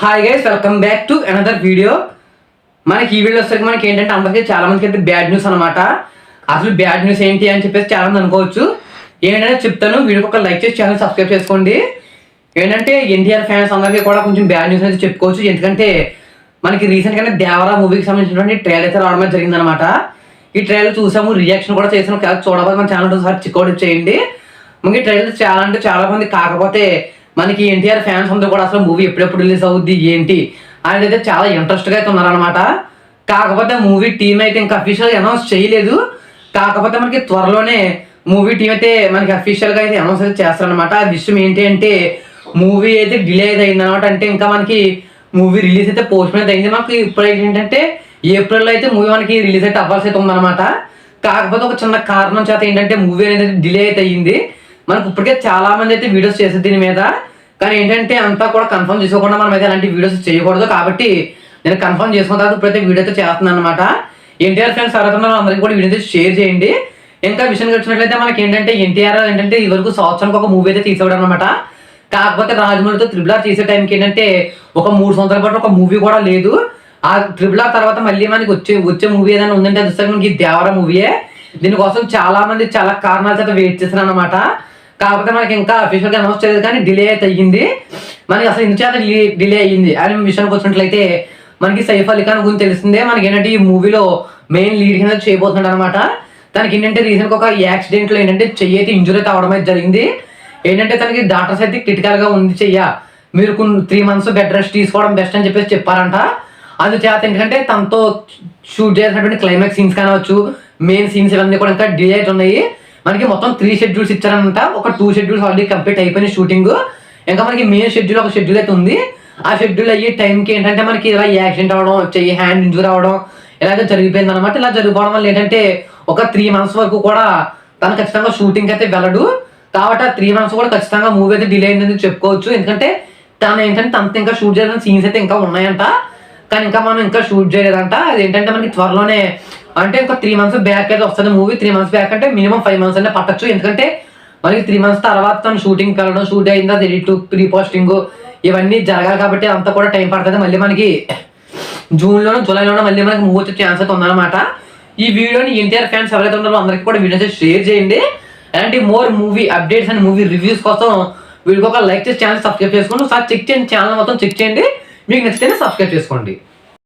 Hi guys, welcome back to another video. మనకి ఈ video వచ్చేసరికి మనకి ఏంటంటే అందరికీ చాలా మందికి అయితే బ్యాడ్ న్యూస్ అనమాట. అసలు బ్యాడ్ న్యూస్ ఏంటి అని చెప్పేసి చాలా మంది అనుకోవచ్చు. ఏంటంటే చెప్తాను, వీడియోకి ఒక లైక్ చేసి ఛానల్ సబ్స్క్రైబ్ చేసుకోండి. ఏంటంటే ఎన్టీఆర్ ఫ్యాన్స్ అందరికీ కూడా కొంచెం బ్యాడ్ న్యూస్ అయితే చెప్పుకోవచ్చు. ఎందుకంటే మనకి రీసెంట్గానే దేవరా మూవీకి సంబంధించినటువంటి ట్రైలర్ అయితే రావడం జరిగిందనమాట. ఈ ట్రైలర్ చూసాము, రియాక్షన్ కూడా చేసాము. చూడకపోతే మన ఛానల్ ఒకసారి చెక్అవుట్ చేయండి. మనకి ట్రైలర్ చాలా అంటే చాలా మంది, కాకపోతే మనకి ఎన్టీఆర్ ఫ్యాన్స్ అందరూ కూడా అసలు మూవీ ఎప్పుడెప్పుడు రిలీజ్ అవుద్ది ఏంటి అనేది అయితే చాలా ఇంట్రెస్ట్గా అయితే ఉన్నారనమాట. కాకపోతే మూవీ టీం అయితే ఇంకా అఫీషియల్గా అనౌన్స్ చేయలేదు. కాకపోతే మనకి త్వరలోనే మూవీ టీం అయితే మనకి అఫీషియల్గా అయితే అనౌన్స్ అయితే చేస్తారనమాట. ఆ విషయం ఏంటి అంటే మూవీ అయితే డిలే అయితే అయిందనమాట. అంటే ఇంకా మనకి మూవీ రిలీజ్ అయితే పోస్ట్ పోన్ అయితే అయింది. మనకి ఇప్పుడు ఏంటంటే ఏప్రిల్లో అయితే మూవీ మనకి రిలీజ్ అయితే అవ్వాల్సి అయితే ఉందన్నమాట. కాకపోతే ఒక చిన్న కారణం చేత ఏంటంటే మూవీ అనేది డిలే అయితే అయ్యింది. మనకు ఇప్పటికే చాలా మంది అయితే వీడియోస్ చేసేది దీని మీద. కానీ ఏంటంటే అంతా కూడా కన్ఫర్మ్ చేసుకోకుండా మనం అయితే అలాంటి వీడియోస్ చేయకూడదు. కాబట్టి నేను కన్ఫర్మ్ చేసుకున్న తర్వాత ఇప్పుడైతే వీడియో అయితే చేస్తున్నాను అనమాట. ఎన్టీఆర్ ఫ్యాన్స్ ఎవరైతే అందరికీ కూడా వీడియో అయితే షేర్ చేయండి. ఇంకా విషయానికి వచ్చినట్లయితే మనకి ఏంటంటే ఎన్టీఆర్ ఏంటంటే ఈ వరకు సంవత్సరానికి ఒక మూవీ అయితే తీసేవాడు అనమాట. కాకపోతే రాజమౌళితో త్రిబుల్ ఆర్ తీసే టైంకి ఏంటంటే ఒక 3 సంవత్సరాల పాటు ఒక మూవీ కూడా లేదు. ఆ త్రిబుల్ ఆర్ తర్వాత మళ్ళీ మనకి వచ్చే మూవీ ఏదైనా ఉందంటే అది వస్తే మనకి దేవరా మూవీయే. దీనికోసం చాలా మంది చాలా కారణాల చేత వెయిట్ చేస్తున్నారు అనమాట. కాకపోతే మనకి ఇంకా అఫీషియల్గా అనౌన్స్ చేయలేదు, కానీ డిలే అయితే అయ్యింది. మనకి అసలు ఇంచేత డిలే అయ్యింది అని విషయానికి వచ్చినట్లయితే మనకి సైఫ్ అలీ ఖాన్ గురించి తెలిసిందే. మనకి ఏంటంటే ఈ మూవీలో మెయిన్ లీడ్ కింద చేయబోతున్నాడు అనమాట. తనకి ఏంటంటే రీసెంట్గా ఒక యాక్సిడెంట్లో ఏంటంటే చెయ్యి అయితే ఇంజురీ అయితే అవడం అయితే జరిగింది. ఏంటంటే తనకి డాక్టర్స్ అయితే క్రిటికల్గా ఉంది చెయ్య, మీరు 3 months బెడ్ రెస్ట్ తీసుకోవడం బెస్ట్ అని చెప్పేసి చెప్పారంట. అందుచేత ఎందుకంటే తనతో షూట్ చేసినటువంటి క్లైమాక్స్ సీన్స్ కావచ్చు, మెయిన్ సీన్స్ ఇవన్నీ కూడా ఇంకా డిలే అయితే ఉన్నాయి. మనకి మొత్తం 3 schedules ఇచ్చారంట. ఒక 2 schedules ఆల్రెడీ కంప్లీట్ అయిపోయినాయి షూటింగ్. ఇంకా మనకి మెయిన్ షెడ్యూల్ ఒక షెడ్యూల్ అయితే ఉంది. ఆ షెడ్యూల్ అయ్యే టైంకి ఏంటంటే మనకి ఇలా యాక్సిడెంట్ అవ్వడం, చెయ్యి హ్యాండ్ ఇంజూర్ అవ్వడం ఇలాగే జరిగిపోయింది అనమాట. ఇలా జరిగిపోవడం వల్ల ఏంటంటే ఒక 3 months వరకు కూడా తను ఖచ్చితంగా షూటింగ్ అయితే వెళ్ళడు. కాబట్టి ఆ 3 months కూడా ఖచ్చితంగా మూవీ అయితే డిలే అయిందని చెప్పుకోవచ్చు. ఎందుకంటే తను ఏంటంటే తనతో ఇంకా షూట్ చేసిన సీన్స్ అయితే ఇంకా ఉన్నాయంట. కానీ ఇంకా మనం ఇంకా షూట్ చేయలేదంట. అది ఏంటంటే మనకి త్వరలోనే అంటే ఇంకా 3 months బ్యాక్ అయితే వస్తుంది మూవీ. 3 months బ్యాక్ అంటే మినిమం 5 months అనే పట్టచ్చు. ఎందుకంటే మనకి 3 months తర్వాత తను షూటింగ్కి వెళ్ళడం, షూట్ అయిందా ఎడిట్, ప్రీ పోస్టింగ్ ఇవన్నీ జరగాలి. కాబట్టి అంతా కూడా టైం పడుతుంది. మళ్ళీ మనకి జూన్లోనో జూలైలోనో మళ్ళీ మనకి మూవీ వచ్చే ఛాన్స్ అయితే ఉందన్నమాట. ఈ వీడియోని ఎన్టీఆర్ ఫ్యాన్స్ ఎవరైతే ఉన్నారో అందరికీ కూడా వీడియోస్ షేర్ చేయండి. అలాంటి more movie updates and movie reviews కోసం వీడియోకి ఒక లైక్ చేసి ఛానల్ సబ్స్క్రైబ్ చేసుకోండి. ఒకసారి చెక్ చేయండి, ఛానల్ మొత్తం చెక్ చేయండి. మీకు నచ్చితేనే సబ్స్క్రైబ్ చేసుకోండి.